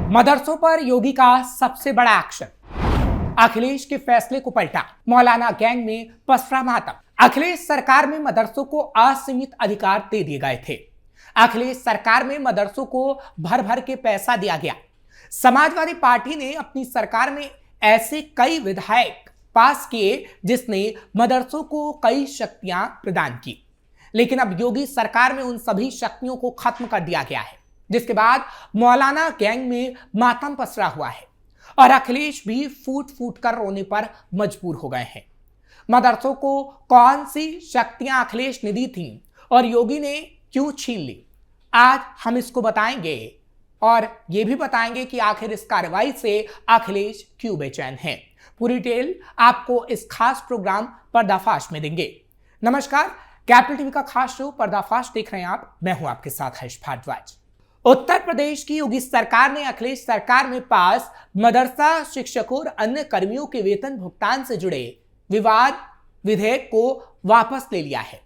मदरसों पर योगी का सबसे बड़ा एक्शन। अखिलेश के फैसले को पलटा, मौलाना गैंग में पसरा मातम। अखिलेश सरकार में मदरसों को असीमित अधिकार दे दिए गए थे। अखिलेश सरकार में मदरसों को भर भर के पैसा दिया गया। समाजवादी पार्टी ने अपनी सरकार में ऐसे कई विधायक पास किए जिसने मदरसों को कई शक्तियां प्रदान की, लेकिन अब योगी सरकार में उन सभी शक्तियों को खत्म कर दिया गया है, जिसके बाद मौलाना गैंग में मातम पसरा हुआ है और अखिलेश भी फूट फूट कर रोने पर मजबूर हो गए हैं। मदरसों को कौन सी शक्तियां अखिलेश ने दी थी और योगी ने क्यों छीन ली, आज हम इसको बताएंगे और यह भी बताएंगे कि आखिर इस कार्रवाई से अखिलेश क्यों बेचैन हैं। पूरी डिटेल आपको इस खास प्रोग्राम पर्दाफाश में देंगे। नमस्कार, कैपिटल टीवी का खास शो पर्दाफाश देख रहे हैं आप। मैं हूं आपके साथ हर्ष भारद्वाज। उत्तर प्रदेश की योगी सरकार ने अखिलेश सरकार में पास मदरसा शिक्षकों और अन्य कर्मियों के वेतन भुगतान से जुड़े विवाद विधेयक को वापस ले लिया है।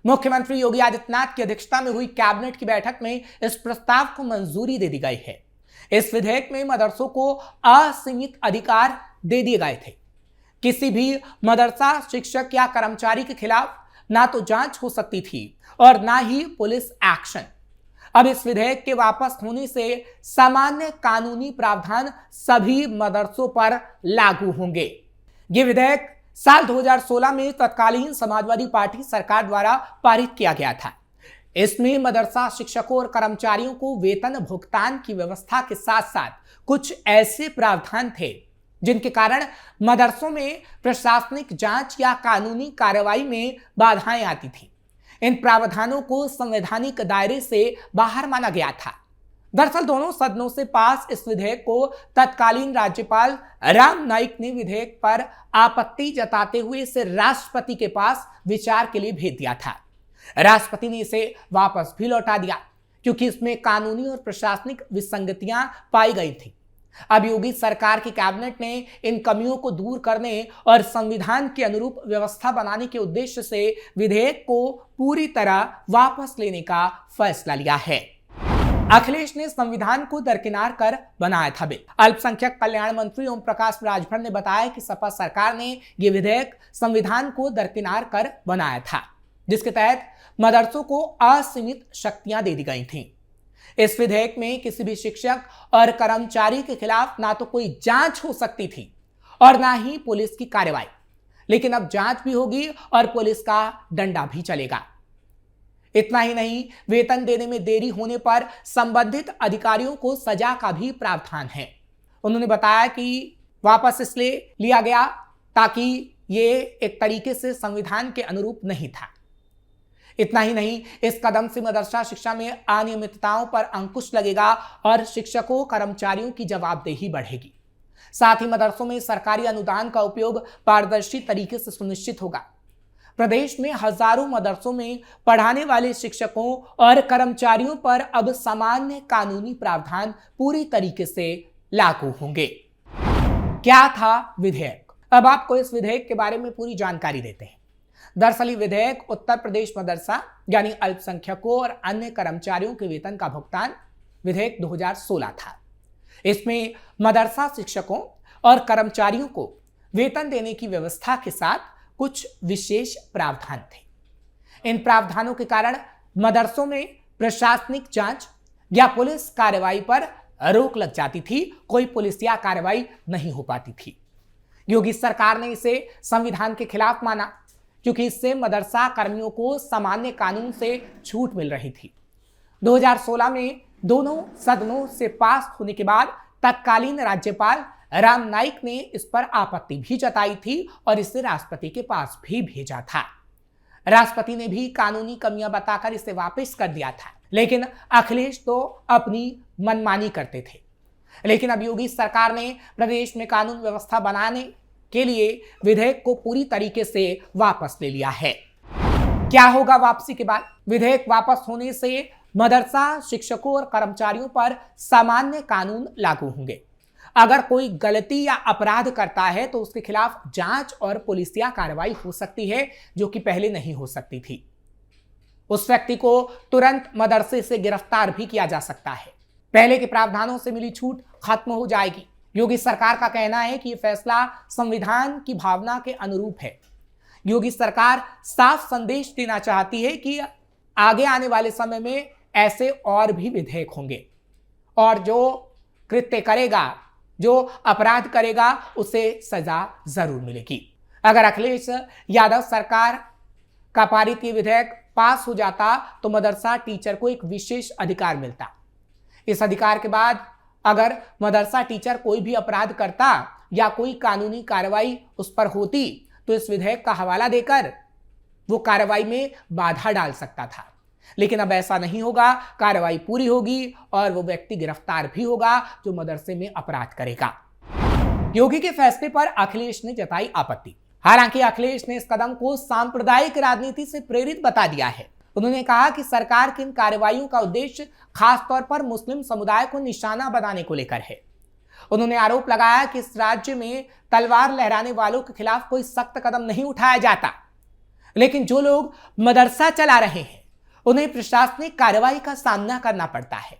मुख्यमंत्री योगी आदित्यनाथ की अध्यक्षता में हुई कैबिनेट की बैठक में इस प्रस्ताव को मंजूरी दे दी गई है। इस विधेयक में मदरसों को असीमित अधिकार दे दिए गए थे। किसी भी मदरसा शिक्षक या कर्मचारी के खिलाफ ना तो जांच हो सकती थी और ना ही पुलिस एक्शन। अब इस विधेयक के वापस होने से सामान्य कानूनी प्रावधान सभी मदरसों पर लागू होंगे। ये विधेयक साल 2016 में तत्कालीन समाजवादी पार्टी सरकार द्वारा पारित किया गया था। इसमें मदरसा शिक्षकों और कर्मचारियों को वेतन भुगतान की व्यवस्था के साथ साथ कुछ ऐसे प्रावधान थे जिनके कारण मदरसों में प्रशासनिक जांच या कानूनी कार्रवाई में बाधाएं आती थी। इन प्रावधानों को संवैधानिक दायरे से बाहर माना गया था। दरअसल दोनों सदनों से पास इस विधेयक को तत्कालीन राज्यपाल राम नाईक ने विधेयक पर आपत्ति जताते हुए इसे राष्ट्रपति के पास विचार के लिए भेज दिया था। राष्ट्रपति ने इसे वापस भी लौटा दिया क्योंकि इसमें कानूनी और प्रशासनिक विसंगतियां पाई गई थी। अब योगी सरकार की कैबिनेट ने इन कमियों को दूर करने और संविधान के अनुरूप व्यवस्था बनाने के उद्देश्य से विधेयक को पूरी तरह वापस लेने का फैसला लिया है। अखिलेश ने संविधान को दरकिनार कर बनाया था बिल। अल्पसंख्यक कल्याण मंत्री ओम प्रकाश राजभर ने बताया कि सपा सरकार ने यह विधेयक संविधान को दरकिनार कर बनाया था, जिसके तहत मदरसों को असीमित शक्तियां दे दी गई थीं। इस विधेयक में किसी भी शिक्षक और कर्मचारी के खिलाफ ना तो कोई जांच हो सकती थी और ना ही पुलिस की कार्रवाई, लेकिन अब जांच भी होगी और पुलिस का डंडा भी चलेगा। इतना ही नहीं, वेतन देने में देरी होने पर संबंधित अधिकारियों को सजा का भी प्रावधान है। उन्होंने बताया कि वापस इसलिए लिया गया ताकि ये एक तरीके से संविधान के अनुरूप नहीं था। इतना ही नहीं, इस कदम से मदरसा शिक्षा में अनियमितताओं पर अंकुश लगेगा और शिक्षकों कर्मचारियों की जवाबदेही बढ़ेगी। साथ ही मदरसों में सरकारी अनुदान का उपयोग पारदर्शी तरीके से सुनिश्चित होगा। प्रदेश में हजारों मदरसों में पढ़ाने वाले शिक्षकों और कर्मचारियों पर अब सामान्य कानूनी प्रावधान पूरी तरीके से लागू होंगे। क्या था विधेयक? अब आपको इस विधेयक के बारे में पूरी जानकारी देते हैं। दरअसल विधेयक उत्तर प्रदेश मदरसा यानी अल्पसंख्यकों और अन्य कर्मचारियों के वेतन का भुगतान विधेयक 2016 था। इसमें मदरसा शिक्षकों और कर्मचारियों को वेतन देने की व्यवस्था के साथ कुछ विशेष प्रावधान थे। इन प्रावधानों के कारण मदरसों में प्रशासनिक जांच या पुलिस कार्रवाई पर रोक लग जाती थी, कोई पुलिसिया कार्रवाई नहीं हो पाती थी। योगी सरकार ने इसे संविधान के खिलाफ माना क्योंकि इससे मदरसा कर्मियों को सामान्य कानून से छूट मिल रही थी। 2016 में दोनों सदनों से पास होने के बाद तत्कालीन राज्यपाल राम नाईक ने इस पर आपत्ति भी जताई थी और इसे राष्ट्रपति के पास भी भेजा था। राष्ट्रपति ने भी कानूनी कमियां बताकर इसे वापस कर दिया था, लेकिन अखिलेश तो अपनी मनमानी करते थे। लेकिन अब योगी सरकार ने प्रदेश में कानून व्यवस्था बनाने के लिए विधेयक को पूरी तरीके से वापस ले लिया है। क्या होगा वापसी के बाद? विधेयक वापस होने से मदरसा शिक्षकों और कर्मचारियों पर सामान्य कानून लागू होंगे। अगर कोई गलती या अपराध करता है तो उसके खिलाफ जांच और पुलिसिया कार्रवाई हो सकती है, जो कि पहले नहीं हो सकती थी। उस व्यक्ति को तुरंत मदरसे से गिरफ्तार भी किया जा सकता है। पहले के प्रावधानों से मिली छूट खत्म हो जाएगी। योगी सरकार का कहना है कि यह फैसला संविधान की भावना के अनुरूप है। योगी सरकार साफ संदेश देना चाहती है कि आगे आने वाले समय में ऐसे और भी विधेयक होंगे और जो कृत्य करेगा, जो अपराध करेगा, उसे सजा जरूर मिलेगी। अगर अखिलेश यादव सरकार का पारित ये विधेयक पास हो जाता तो मदरसा टीचर को एक विशेष अधिकार मिलता। इस अधिकार के बाद अगर मदरसा टीचर कोई भी अपराध करता या कोई कानूनी कार्रवाई उस पर होती तो इस विधेयक का हवाला देकर वो कार्रवाई में बाधा डाल सकता था। लेकिन अब ऐसा नहीं होगा, कार्रवाई पूरी होगी और वो व्यक्ति गिरफ्तार भी होगा जो मदरसे में अपराध करेगा। योगी के फैसले पर अखिलेश ने जताई आपत्ति। हालांकि अखिलेश ने इस कदम को सांप्रदायिक राजनीति से प्रेरित बता दिया है। उन्होंने कहा कि सरकार की इन कार्रवाइयों का उद्देश्य खासतौर पर मुस्लिम समुदाय को निशाना बनाने को लेकर है। उन्होंने आरोप लगाया कि इस राज्य में तलवार लहराने वालों के खिलाफ कोई सख्त कदम नहीं उठाया जाता, लेकिन जो लोग मदरसा चला रहे हैं उन्हें प्रशासनिक कार्रवाई का सामना करना पड़ता है।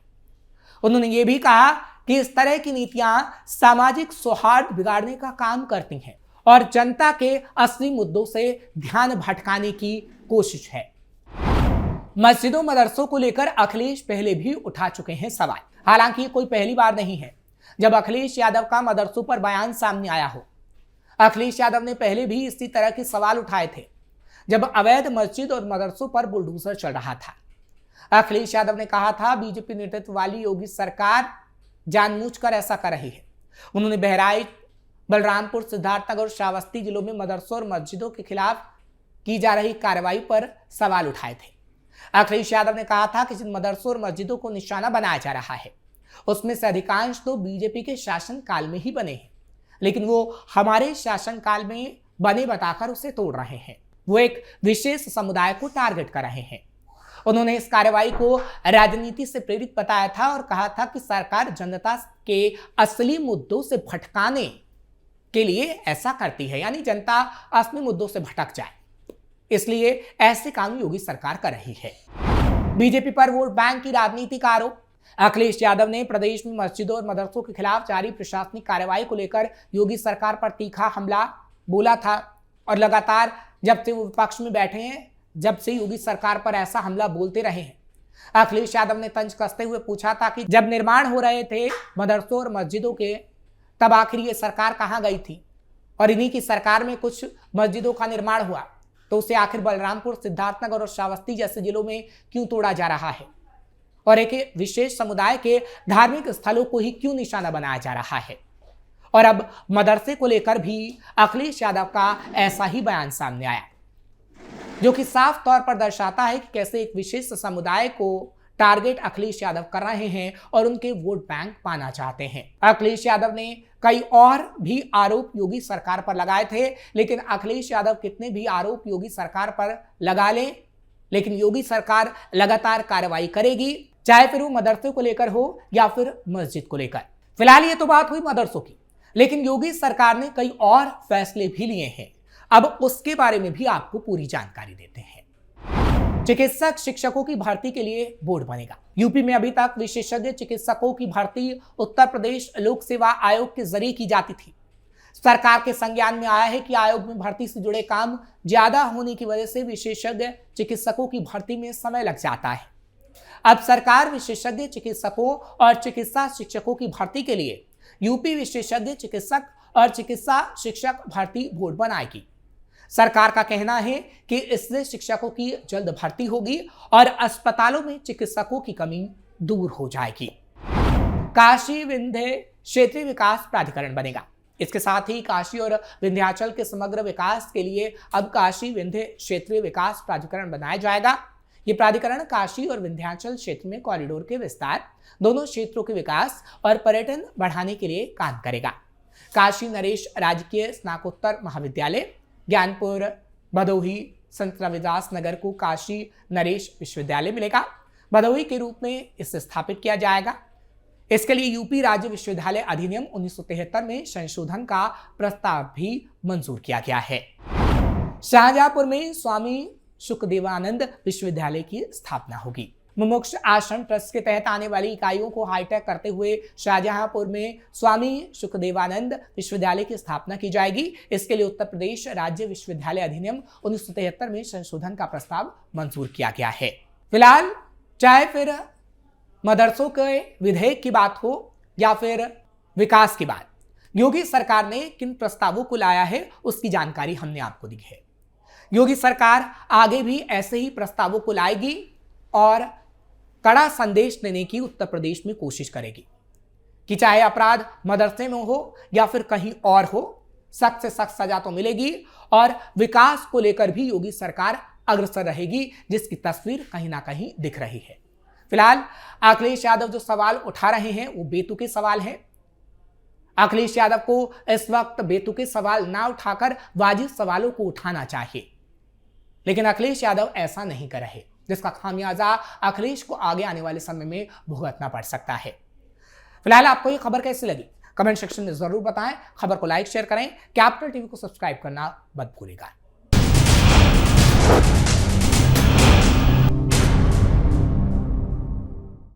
उन्होंने ये भी कहा कि इस तरह की नीतियां सामाजिक सौहार्द बिगाड़ने का काम करती हैं और जनता के असली मुद्दों से ध्यान भटकाने की कोशिश है। मस्जिदों मदरसों को लेकर अखिलेश पहले भी उठा चुके हैं सवाल। हालांकि कोई पहली बार नहीं है जब अखिलेश यादव का मदरसों पर बयान सामने आया हो। अखिलेश यादव ने पहले भी इसी तरह के सवाल उठाए थे जब अवैध मस्जिद और मदरसों पर बुलडोजर चल रहा था। अखिलेश यादव ने कहा था बीजेपी नेतृत्व वाली योगी सरकार जानबूझकर ऐसा कर रही है। उन्होंने बहराइच, बलरामपुर, सिद्धार्थनगर और श्रावस्ती जिलों में मदरसों और मस्जिदों के खिलाफ की जा रही कार्रवाई पर सवाल उठाए थे। अखिलेश यादव ने कहा था कि जिन मदरसों और मस्जिदों को निशाना बनाया जा रहा है उसमें से अधिकांश तो बीजेपी के शासनकाल में ही बने हैं, लेकिन वो हमारे शासनकाल में बने बताकर उसे तोड़ रहे हैं। वो एक विशेष समुदाय को टारगेट कर रहे हैं। उन्होंने इस कार्रवाई को राजनीति से प्रेरित बताया था और कहा था कि सरकार जनता के असली मुद्दों से भटकाने के लिए ऐसा करती है, यानी जनता असली मुद्दों से भटक जाए, इसलिए ऐसे काम योगी सरकार कर रही है। बीजेपी पर वोट बैंक की राजनीति का आरोप। अखिलेश यादव ने प्रदेश में मस्जिदों और मदरसों के खिलाफ जारी प्रशासनिक कार्रवाई को लेकर योगी सरकार पर तीखा हमला बोला था और लगातार जब से वो विपक्ष में बैठे हैं, जब से योगी सरकार पर ऐसा हमला बोलते रहे हैं। अखिलेश यादव ने तंज कसते हुए पूछा था कि जब निर्माण हो रहे थे मदरसों और मस्जिदों के, तब आखिर ये सरकार कहाँ गई थी? और इन्हीं की सरकार में कुछ मस्जिदों का निर्माण हुआ तो उसे आखिर बलरामपुर, सिद्धार्थनगर और श्रावस्ती जैसे जिलों में क्यों तोड़ा जा रहा है और एक विशेष समुदाय के धार्मिक स्थलों को ही क्यों निशाना बनाया जा रहा है? और अब मदरसे को लेकर भी अखिलेश यादव का ऐसा ही बयान सामने आया, जो कि साफ तौर पर दर्शाता है कि कैसे एक विशेष समुदाय को टारगेट अखिलेश यादव कर रहे हैं और उनके वोट बैंक पाना चाहते हैं। अखिलेश यादव ने कई और भी आरोप योगी सरकार पर लगाए थे, लेकिन अखिलेश यादव कितने भी आरोप योगी सरकार पर लगा लें, लेकिन योगी सरकार लगातार कार्रवाई करेगी, चाहे फिर वो मदरसे को लेकर हो या फिर मस्जिद को लेकर। फिलहाल ये तो बात हुई मदरसों की, लेकिन योगी सरकार ने कई और फैसले भी लिए हैं। अब उसके बारे में भी आपको पूरी जानकारी देते हैं। चिकित्सक शिक्षकों की भर्ती के लिए बोर्ड बनेगा। यूपी में अभी तक विशेषज्ञ चिकित्सकों की भर्ती उत्तर प्रदेश लोक सेवा आयोग के जरिए की जाती थी। सरकार के संज्ञान में आया है कि आयोग में भर्ती से जुड़े काम ज्यादा होने की वजह से विशेषज्ञ चिकित्सकों की भर्ती में समय लग जाता है। अब सरकार विशेषज्ञ चिकित्सकों और चिकित्सा शिक्षकों की भर्ती के लिए यूपी विशेषज्ञ चिकित्सक और चिकित्सा शिक्षक भर्ती बोर्ड बनाएगी। सरकार का कहना है कि इससे शिक्षकों की जल्द भर्ती होगी और अस्पतालों में चिकित्सकों की कमी दूर हो जाएगी। काशी विंध्य क्षेत्रीय विकास प्राधिकरण बनेगा। इसके साथ ही काशी और विंध्याचल के समग्र विकास के लिए अब काशी विंध्य क्षेत्रीय विकास प्राधिकरण बनाया जाएगा। ये प्राधिकरण काशी और विंध्याचल क्षेत्र में कॉरिडोर के विस्तार, दोनों क्षेत्रों के विकास और पर्यटन बढ़ाने के लिए काम करेगा। काशी नरेश राजकीय स्नातकोत्तर महाविद्यालय, ज्ञानपुर, भदोही, संत रविदास नगर को काशी नरेश विश्वविद्यालय मिलेगा। भदोही के रूप में इसे स्थापित किया जाएगा। इसके लिए यूपी राज्य विश्वविद्यालय अधिनियम 1973 में संशोधन का प्रस्ताव भी मंजूर किया गया है। शाहजहांपुर में स्वामी सुखदेवानंद विश्वविद्यालय की स्थापना होगी। मुमुक्ष आश्रम ट्रस्ट के तहत आने वाली इकाइयों को हाईटेक करते हुए शाहजहांपुर में स्वामी सुखदेवानंद विश्वविद्यालय की स्थापना की जाएगी। इसके लिए उत्तर प्रदेश राज्य विश्वविद्यालय अधिनियम 1973 में संशोधन का प्रस्ताव मंजूर किया गया है। फिलहाल चाहे फिर मदरसों के विधेयक की बात हो या फिर विकास की बात, योगी सरकार ने किन प्रस्तावों को लाया है उसकी जानकारी हमने आपको दी है। योगी सरकार आगे भी ऐसे ही प्रस्तावों को लाएगी और कड़ा संदेश देने की उत्तर प्रदेश में कोशिश करेगी कि चाहे अपराध मदरसे में हो या फिर कहीं और हो, सख्त से सख्त सजा तो मिलेगी और विकास को लेकर भी योगी सरकार अग्रसर रहेगी, जिसकी तस्वीर कहीं ना कहीं दिख रही है। फिलहाल अखिलेश यादव जो सवाल उठा रहे हैं वो बेतुके सवाल हैं। अखिलेश यादव को इस वक्त बेतुके सवाल ना उठाकर वाजिब सवालों को उठाना चाहिए, लेकिन अखिलेश यादव ऐसा नहीं कर रहे, जिसका खामियाजा अखिलेश को आगे आने वाले समय में भुगतना पड़ सकता है। फिलहाल आपको ये खबर कैसी लगी कमेंट सेक्शन में जरूर बताएं। खबर को लाइक शेयर करें, कैपिटल टीवी को सब्सक्राइब करना मत भूलिएगा।